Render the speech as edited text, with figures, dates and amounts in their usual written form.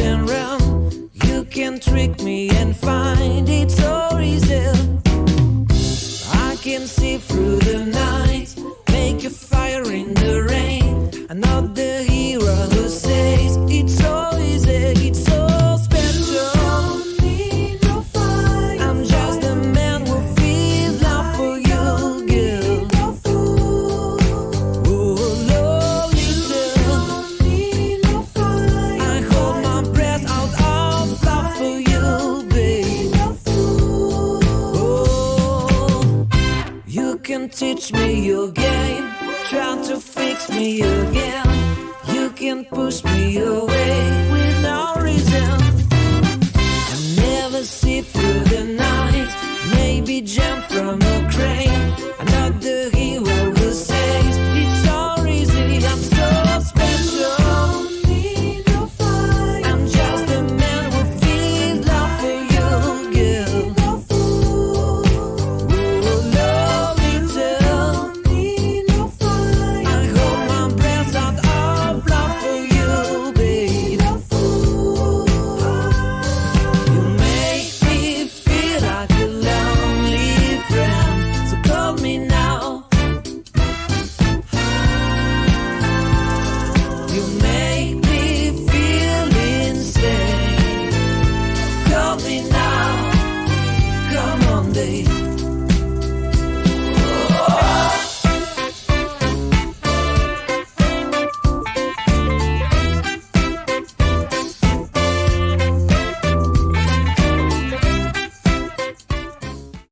and round. You can trick me and find it so easy. I can see through the night, make a fire in the rain. I'm not the hero who says it's so easy, it's so special. Don't need no fire. I'm just the man who feels love for you, girl. No fool. Oh, Lolita. Don't need no fire. I hold my breath out of love for you, babe. No fool. Oh, you can teach me your game, try to fix me again. You can push me away.